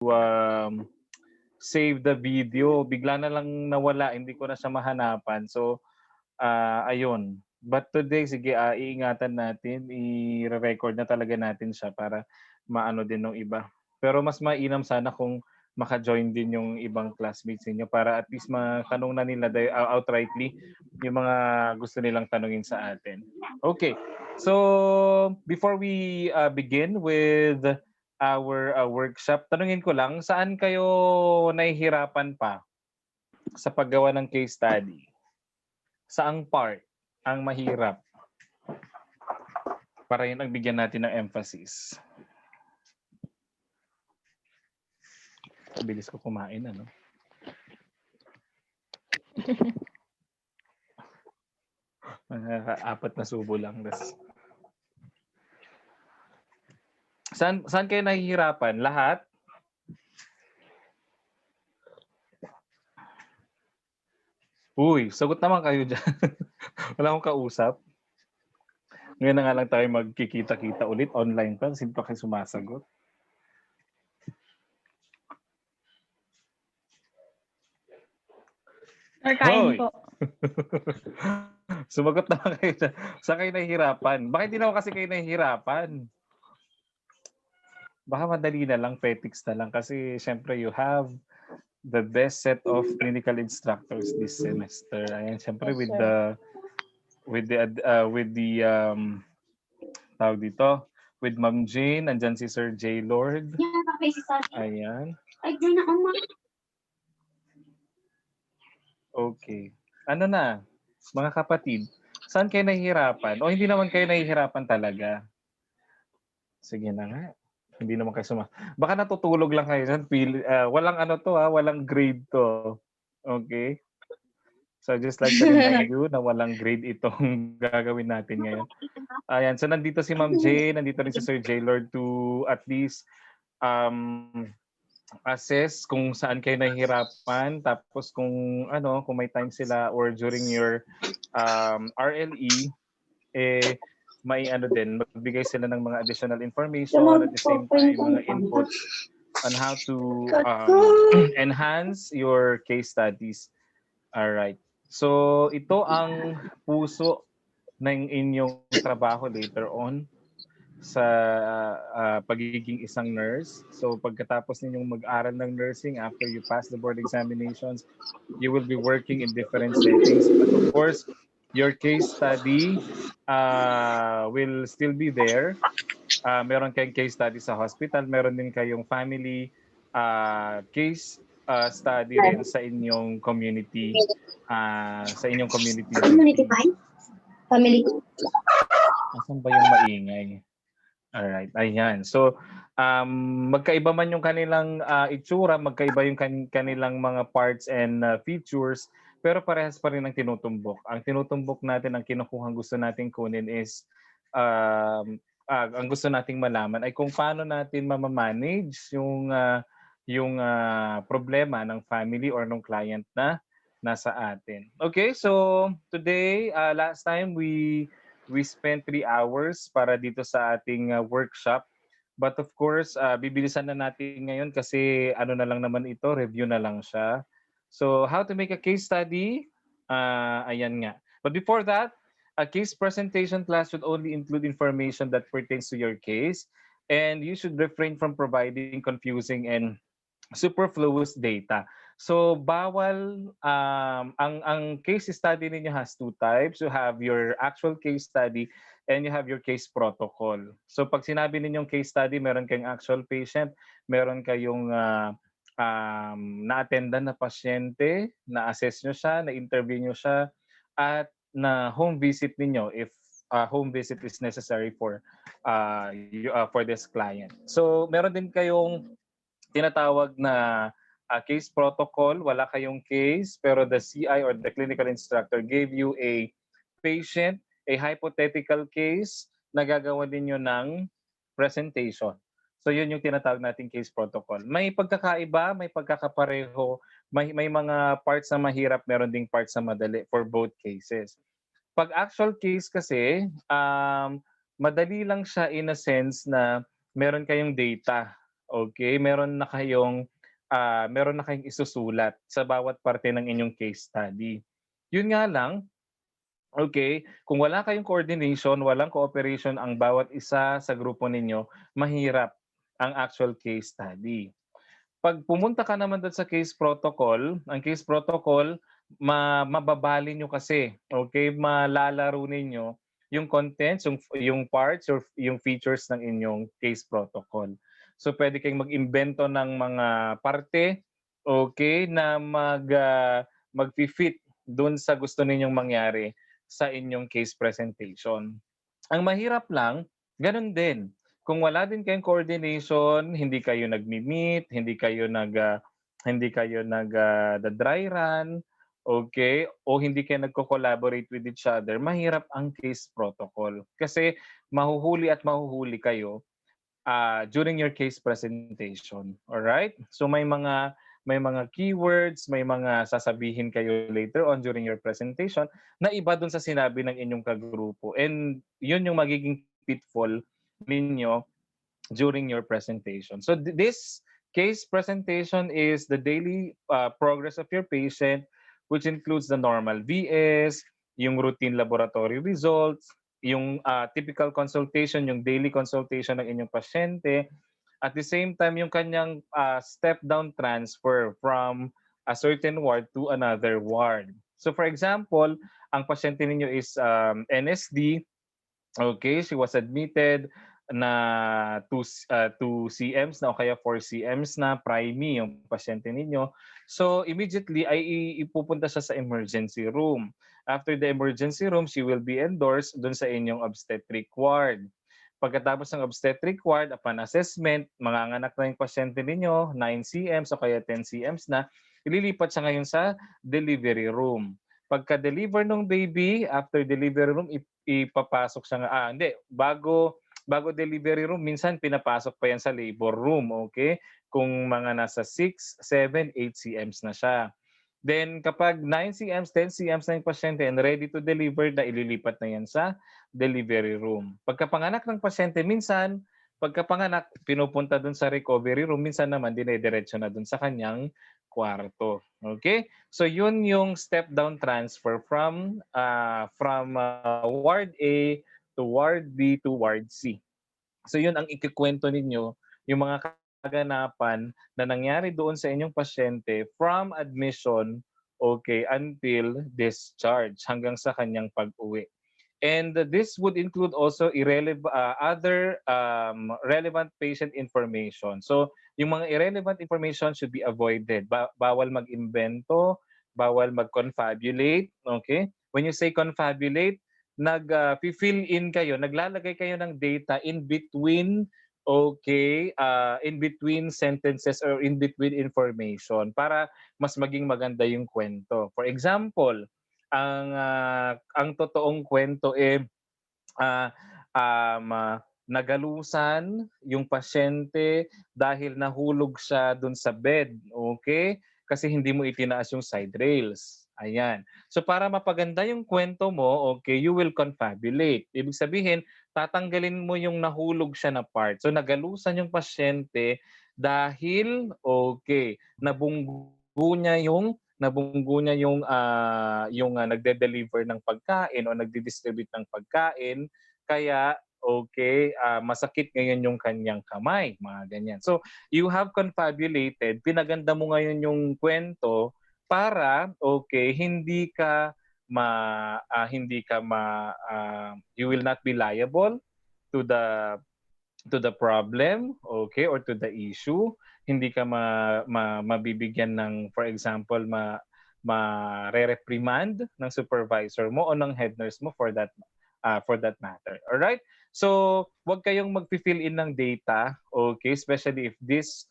um, save the video. Bigla na lang nawala, hindi ko na siya mahanapan. So, ayun. But today, sige, iingatan natin, i-record na talaga natin siya para maano din ng iba. Pero mas mainam sana kung maka-join din yung ibang classmates ninyo para at least matanong na nila outrightly yung mga gusto nilang tanungin sa atin. Okay. So, before we begin with our workshop, tanungin ko lang, saan kayo nahihirapan pa sa paggawa ng case study? Saang part ang mahirap? Para yun ang bigyan natin ng emphasis. Bilis ko kumain, ano? Apat na subo lang. Saan kayo nahihirapan? Lahat? Uy, sagot naman kayo dyan. Wala akong kausap. Ngayon na nga lang tayo magkikita-kita ulit. Online pa. Sino pa kayo sumasagot? Kain po. Sumagot naman kayo dyan. Saan kayo nahihirapan? Bakit di naman kasi kayo nahihirapan? Baka madali na lang, petics na lang. Kasi syempre you have the best set of clinical instructors this semester. Ayan, syempre Yes, with the tawag dito, with Ma'am Jane, andyan si Sir J. Lord. Ayan. Okay. Ano na, mga kapatid, saan kayo nahihirapan? O hindi naman kayo nahihirapan talaga? Sige na nga. Hindi naman kayo baka natutulog lang kayo dyan. Walang ano to walang grade to. Okay? So just like to remind you na walang grade itong gagawin natin ngayon. Ayan, so nandito si Ma'am Jane, nandito rin si Sir J. Lord to at least assess kung saan kayo nahihirapan, tapos kung may time sila or during your RLE, may din, magbigay sila ng mga additional information at the same time, mga inputs on how to enhance your case studies. All right. So, ito ang puso ng inyong trabaho later on sa pagiging isang nurse. So, pagkatapos ninyong mag-aral ng nursing, after you pass the board examinations, you will be working in different settings. But of course, your case study will still be there. Meron kayong case study sa hospital, meron din kayong family case study rin sa inyong community Family. Asan ba yung maingay? Alright, ayan. So, magkaiba man yung kanilang itsura, magkaiba yung kanilang mga parts and features, pero parehas pa rin ang tinutumbok. Ang tinutumbok natin, ang kinukuhang gusto nating kunin is, ang gusto nating malaman ay kung paano natin mamamanage yung problema ng family or ng client na nasa atin. Okay, so today, last time we spent 3 hours para dito sa ating workshop. But of course, bibilisan na natin ngayon kasi ano na lang naman ito, review na lang siya. So how to make a case study? Ayan nga. But before that, a case presentation class should only include information that pertains to your case, and you should refrain from providing confusing and superfluous data. So bawal ang case study ninyo has two types. You have your actual case study and you have your case protocol. So pag sinabi ninyong case study, meron kayong actual patient, meron kayong na-attendan na pasyente, na-assess nyo siya, na-interview nyo siya, at na home visit ninyo if home visit is necessary for this client. So meron din kayong tinatawag na case protocol. Wala kayong case, pero the CI or the clinical instructor gave you a patient, a hypothetical case na gagawa ninyo ng presentation. So yun yung tinatawag nating case protocol. May pagkakaiba, may pagkakapareho, may mga parts na mahirap, meron ding parts na madali for both cases. Pag actual case kasi, madali lang siya in a sense na meron kayong data Okay, meron na kayong isusulat sa bawat parte ng inyong case study. Yun nga lang, okay, kung wala kayong coordination, walang cooperation ang bawat isa sa grupo ninyo, mahirap ang actual case study. 'Pag pumunta ka naman dun sa case protocol, ang case protocol mababali niyo kasi, okay, malalaro ninyo yung contents, yung parts or yung features ng inyong case protocol. So puwede kayong mag-imbento ng mga parte, okay, na magfi-fit dun sa gusto ninyong mangyari sa inyong case presentation. Ang mahirap lang, gano'n din, kung wala din kayong coordination, hindi kayo nagmi-meet, hindi kayo da-dry run, okay, o hindi kayo nagko-collaborate with each other, mahirap ang case protocol. Kasi mahuhuli kayo during your case presentation. Alright? So may mga keywords, may mga sasabihin kayo later on during your presentation na iba dun sa sinabi ng inyong kagrupo. And yun yung magiging pitfall ninyo during your presentation. So this case presentation is the daily progress of your patient, which includes the normal VS, yung routine laboratory results, yung typical consultation, yung daily consultation ng inyong pasyente. At the same time, yung kanyang step-down transfer from a certain ward to another ward. So for example, ang pasyente ninyo is NSD. Okay, she was admitted na 2 CMs na o kaya 4 CMs na, primary yung pasyente ninyo. So immediately ay ipupunta siya sa emergency room. After the emergency room, she will be endorsed dun sa inyong obstetric ward. Pagkatapos ng obstetric ward, upon assessment, manganganak na yung pasyente ninyo, 9 CMs o kaya 10 CMs na, ililipat siya ngayon sa delivery room. Pagka-deliver ng baby, after delivery room, ipapasok siya hindi, bago delivery room, minsan pinapasok pa yan sa labor room, okay? Kung mga nasa 6, 7, 8 CMs na siya. Then kapag 9 CMs, 10 CMs na yung pasyente and ready to deliver na, ililipat na yan sa delivery room. Pagkapanganak ng pasyente, minsan, pagkapanganak, pinupunta dun sa recovery room, minsan naman dinediretso na dun sa kanyang kwarto. Okay? So yun yung step down transfer from Ward A to Ward B to Ward C. So yun ang ikikwento ninyo, yung mga kaganapan na nangyari doon sa inyong pasyente from admission, okay, until discharge, hanggang sa kanyang pag-uwi. And this would include also other relevant patient information. So yung mga irrelevant information should be avoided. Bawal mag-imbento, bawal mag-confabulate, okay? When you say confabulate, fill in kayo, naglalagay kayo ng data in between, okay, in between sentences or in between information para mas maging maganda yung kwento. For example, ang totoong kwento ah, nagalusan yung pasyente dahil nahulog siya dun sa bed, okay? Kasi hindi mo itinaas yung side rails. Ayan. So para mapaganda yung kwento mo, okay, you will confabulate. Ibig sabihin, tatanggalin mo yung nahulog siya na part. So nagalusan yung pasyente dahil, okay, nabunggo niya yung nagde-deliver ng pagkain o nagdi-distribute ng pagkain, kaya okay, masakit ngayon yung kanyang kamay, mga ganyan. So you have confabulated, pinaganda mo ngayon yung kwento para okay, you will not be liable to the problem, okay, or to the issue. Hindi ka mabibigyan ng, for example, reprimand ng supervisor mo o ng head nurse mo for that matter. All right? So, wag kayong mag-fill in ng data, okay, especially if this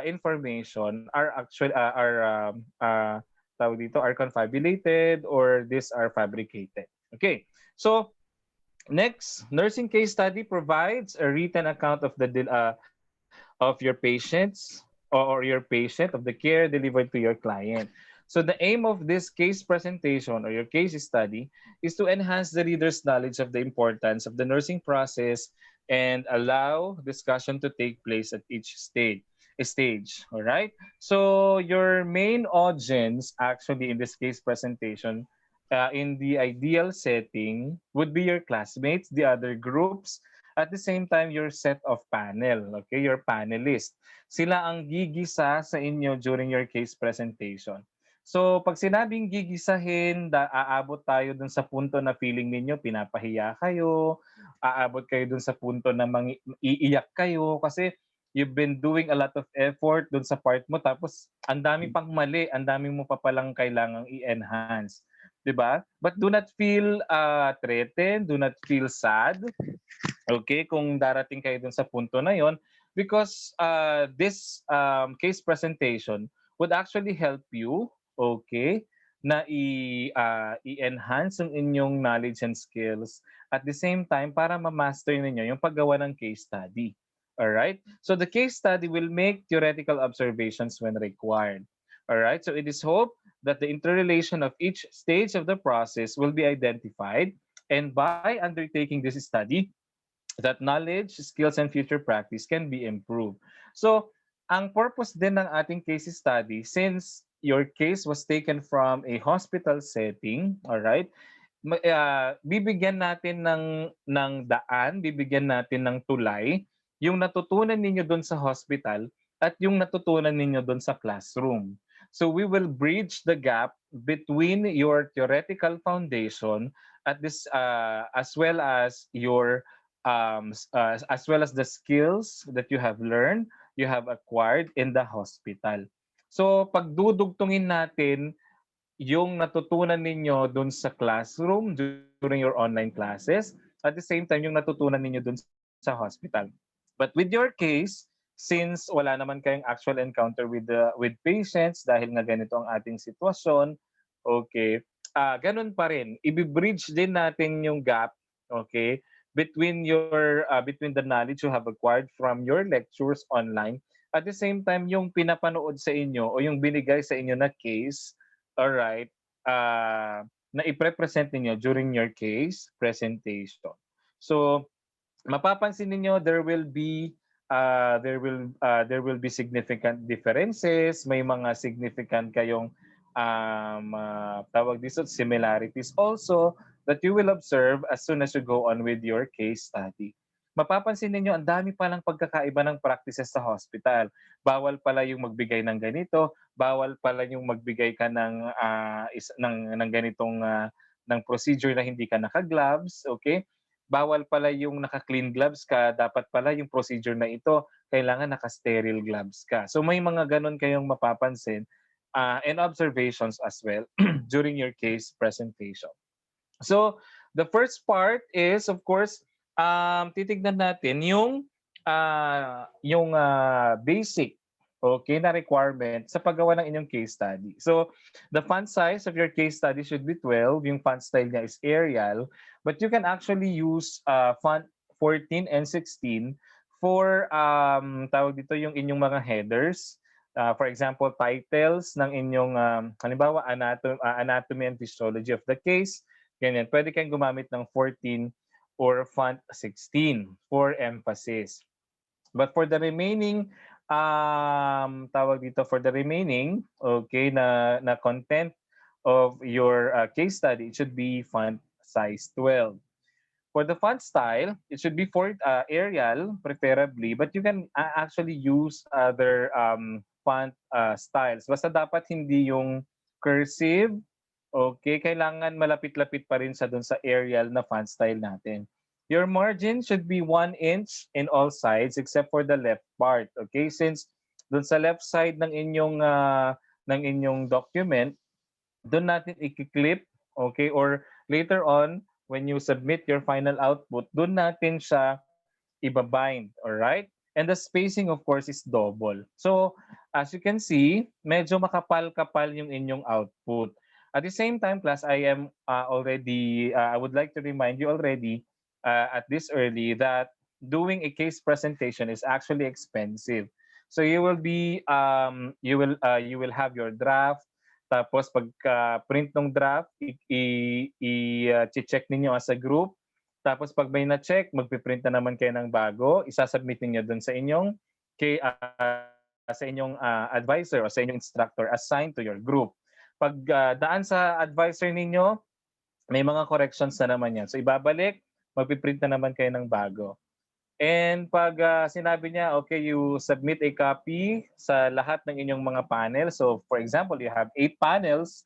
information are actually are confabulated or these are fabricated. Okay. So, next, nursing case study provides a written account of your patients or your patient, of the care delivered to your client. So the aim of this case presentation or your case study is to enhance the reader's knowledge of the importance of the nursing process and allow discussion to take place at each stage. All right. So your main audience, actually, in this case presentation, in the ideal setting, would be your classmates, the other groups, at the same time, your set of panel, okay, your panelists. Sila ang gigisa sa inyo during your case presentation. So, pag sinabing gigisahin, aabot tayo dun sa punto na feeling ninyo, pinapahiya kayo, aabot kayo dun sa punto na iiyak kayo kasi you've been doing a lot of effort dun sa part mo tapos ang dami pang mali, ang dami mo pa palang kailangang i-enhance. 'Di ba? But do not feel threatened, do not feel sad. Okay, kung darating kayo dun sa punto na yon, because this case presentation would actually help you, okay, na i-enhance ang inyong knowledge and skills at the same time para ma-master ninyo yung paggawa ng case study. All right? So the case study will make theoretical observations when required. All right? So it is hoped that the interrelation of each stage of the process will be identified, and by undertaking this study, that knowledge, skills, and future practice can be improved. So, ang purpose din ng ating case study, since your case was taken from a hospital setting, all right, bibigyan natin ng daan, bibigyan natin ng tulay yung natutunan ninyo doon sa hospital at yung natutunan ninyo doon sa classroom. So we will bridge the gap between your theoretical foundation at this as well as your as well as the skills that you have learned, you have acquired in the hospital. So pagdudugtungin natin yung natutunan ninyo dun sa classroom during your online classes, at the same time yung natutunan ninyo dun sa hospital. But with your case, since wala naman kayong actual encounter with patients dahil nga ganito ang ating sitwasyon, okay, ganun pa rin. Ibibridge din natin yung gap, okay, between the knowledge you have acquired from your lectures online, at the same time yung pinapanood sa inyo o yung binigay sa inyo na case, all right, na i-present ninyo during your case presentation. So mapapansin ninyo there will be significant differences, may mga significant kayong tawag dito similarities also that you will observe as soon as you go on with your case study. Mapapansin ninyo ang dami palang pagkakaiba ng practices sa hospital. Bawal pala yung magbigay ng ganito, bawal pala yung magbigay ka ng ganitong ng procedure na hindi ka naka-gloves, okay? Bawal pala yung naka-clean gloves ka, dapat pala yung procedure na ito, kailangan naka-sterile gloves ka. So may mga ganun kayong mapapansin and observations as well during your case presentation. So the first part is, of course, titignan natin yung basic, okay, na requirement sa paggawa ng inyong case study. So the font size of your case study should be 12. Yung font style niya is Arial, but you can actually use font 14 and 16 for tawag dito yung inyong mga headers. For example, titles ng inyong halimbawa anatomy and physiology of the case. Ganyan, pwede kayong gumamit ng 14 or font 16 for emphasis. But for the remaining okay, na content of your case study, it should be font size 12. For the font style, it should be for Arial preferably, but you can actually use other font styles. Basta dapat hindi yung cursive. Okay, kailangan malapit-lapit pa rin sa dun sa Arial na font style natin. Your margin should be 1 inch in all sides except for the left part. Okay, since dun sa left side ng inyong document, dun natin i-clip, okay, or later on when you submit your final output, dun natin siya ibabind, all right? And the spacing, of course, is double. So, as you can see, medyo makapal-kapal yung inyong output. At the same time, class, I would like to remind you already at this early that doing a case presentation is actually expensive. So you will have your draft, tapos pagka print ng draft, i-check ninyo as a group. Tapos pag may na-check, magpiprint na naman kayo ng bago, isasubmit niyo doon sa inyong advisor o sa inyong instructor assigned to your group. Pag daan sa advisor ninyo, may mga corrections na naman yan. So ibabalik, magpiprint na naman kayo ng bago. And pag sinabi niya, okay, you submit a copy sa lahat ng inyong mga panel. So for example, you have 8 panels.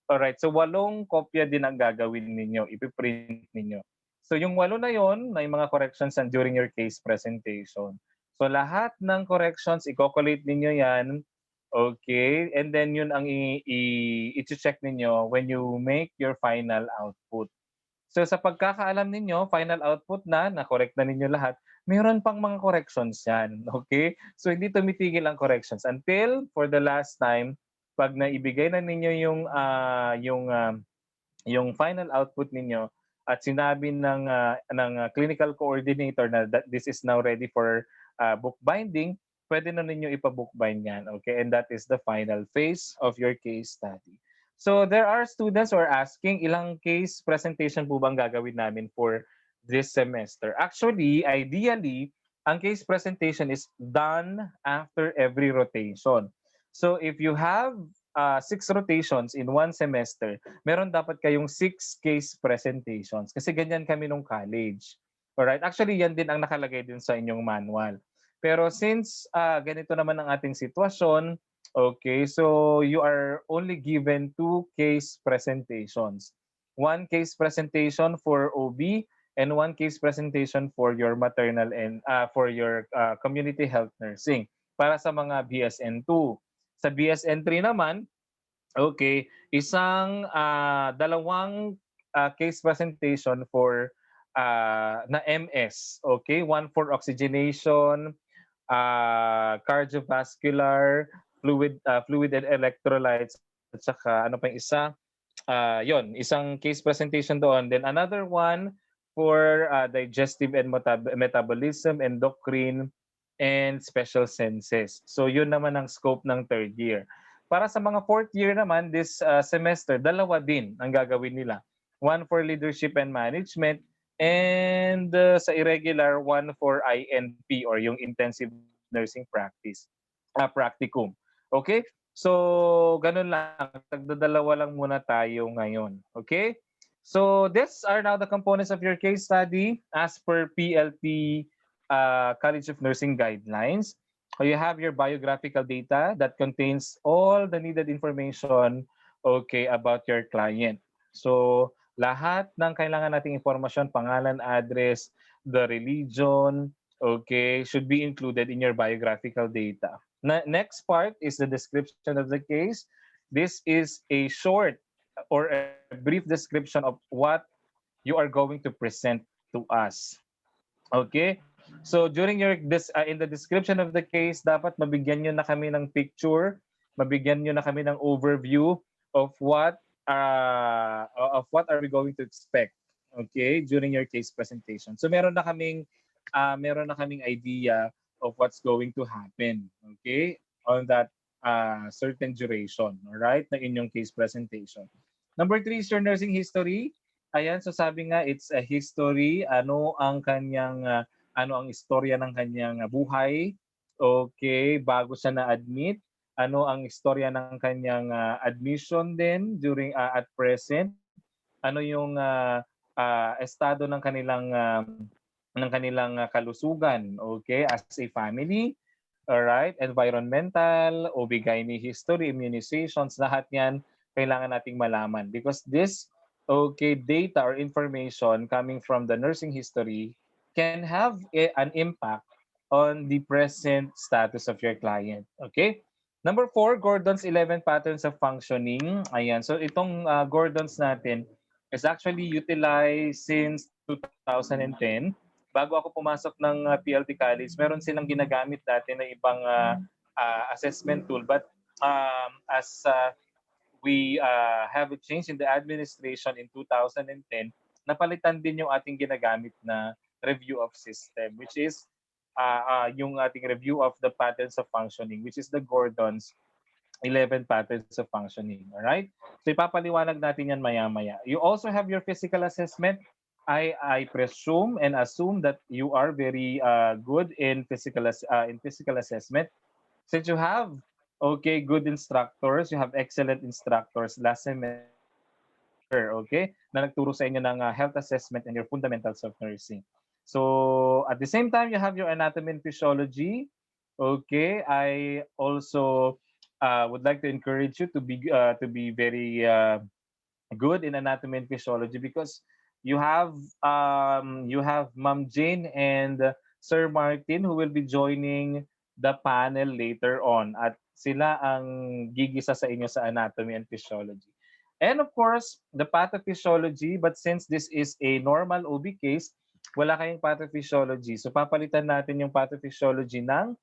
Alright, so 8 kopya din ang gagawin ninyo, ipiprint ninyo. So yung 8 na yon, may mga corrections during your case presentation. So lahat ng corrections, i-collate ninyo yan. Okay, and then yun ang i-check ninyo when you make your final output. So sa pagkakaalam ninyo, final output na-correct na ninyo lahat, meron pang mga corrections yan. Okay? So hindi tumitigil ang corrections until for the last time, pag naibigay na ninyo yung final output ninyo at sinabi ng clinical coordinator na that this is now ready for bookbinding, pwede na ninyo ipa-bookbind yan. Okay? And that is the final phase of your case study. So there are students who are asking, ilang case presentation po bang gagawin namin for this semester? Actually, ideally, ang case presentation is done after every rotation. So if you have 6 rotations in one semester, meron dapat kayong 6 case presentations. Kasi ganyan kami nung college. Alright? Actually, yan din ang nakalagay din sa inyong manual. Pero since ganito naman ang ating sitwasyon, okay, so you are only given 2 case presentations. 1 case presentation for OB and 1 case presentation for your maternal and for your community health nursing para sa mga BSN2. Sa BSN3 naman, okay, dalawang case presentation for na MS, okay? One for oxygenation, cardiovascular, fluid and electrolytes, at saka ano pa yung isa? Yon, isang case presentation doon. Then another one for digestive and metabolism, endocrine, and special senses. So yun naman ang scope ng third year. Para sa mga fourth year naman, this semester, dalawa din ang gagawin nila. One for leadership and management, and sa irregular, one for INP or yung intensive nursing practicum. Okay? So, ganun lang. Tagdadalawa lang muna tayo ngayon. Okay? So, these are now the components of your case study as per PLP College of Nursing guidelines. So you have your biographical data that contains all the needed information, okay, about your client. So, lahat ng kailangan nating impormasyon, pangalan, address, the religion, okay, should be included in your biographical data. Next part is the description of the case. This is a short or a brief description of what you are going to present to us. Okay? So during in the description of the case, dapat mabigyan nyo na kami ng picture, mabigyan nyo na kami ng overview of what are we going to expect, okay, during your case presentation. So meron na kaming idea of what's going to happen, okay, on that certain duration, all right, ng inyong case presentation. Number 3 is your nursing history. Ayan, so sabi nga, it's a history. Ano ang istorya ng kanyang buhay? Okay, bago siya na-admit. Ano ang istorya ng kanyang admission din during at present? Ano yung estado ng kanilang kalusugan, okay, as a family? All right, environmental, OB/GYN history, immunizations, lahat 'yan kailangan nating malaman because this data or information coming from the nursing history can have an impact on the present status of your client. Okay? Number 4, Gordon's 11 patterns of functioning. Ayan. So itong Gordon's natin is actually utilized since 2010. Bago ako pumasok ng PLT College, meron silang ginagamit dati na ibang assessment tool. But as we have a change in the administration in 2010, napalitan din yung ating ginagamit na review of system, which is yung ating review of the patterns of functioning, which is the Gordon's 11 patterns of functioning. All right? So ipapaliwanag natin yan maya-maya. You also have your physical assessment. I presume and assume that you are very good in physical assessment. Since you have okay good instructors, you have excellent instructors last semester, okay, na nagturo sa inyo ng health assessment and your fundamentals of nursing. So at the same time, you have your anatomy and physiology. Okay, I also would like to encourage you to be very good in anatomy and physiology because you have Ma'am Jane and Sir Martin who will be joining the panel later on at sila ang gigisa sa inyo sa anatomy and physiology. And of course, the pathophysiology, but since this is a normal OB case, wala kayong pathophysiology. So papalitan natin yung pathophysiology ng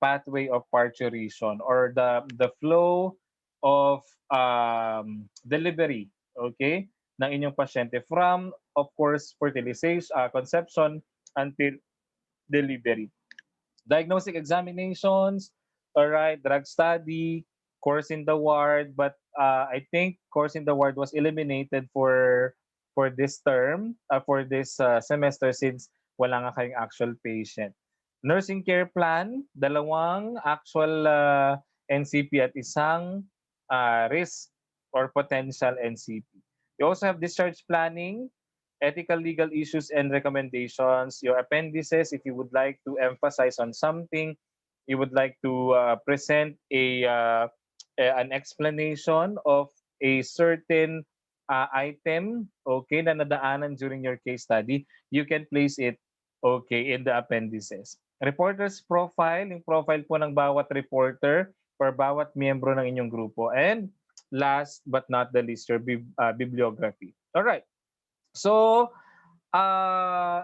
pathway of parturition or the flow of delivery, okay, ng inyong pasyente from, of course, fertilization, conception until delivery. Diagnostic examinations, all right, drug study, course in the ward, but I think course in the ward was eliminated for this term, for this semester since wala nga kayong actual patient. Nursing care plan, dalawang actual NCP at isang risk or potential NCP. You also have discharge planning, ethical legal issues and recommendations, your appendices if you would like to emphasize on something, you would like to present an explanation of a certain item, okay, na nadaanan during your case study, you can place it, okay, in the appendices. Reporter's profile, yung profile po ng bawat reporter or bawat miyembro ng inyong grupo. And last but not the least, your bibliography. All right. So,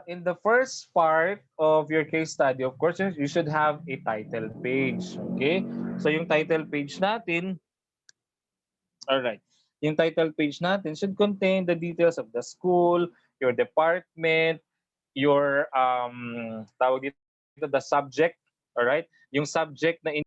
in the first part of your case study, of course, you should have a title page. Okay? So, yung title page natin, all right, yung title page natin should contain the details of the school, your department, your tawag dito, the subject, all right? Yung subject na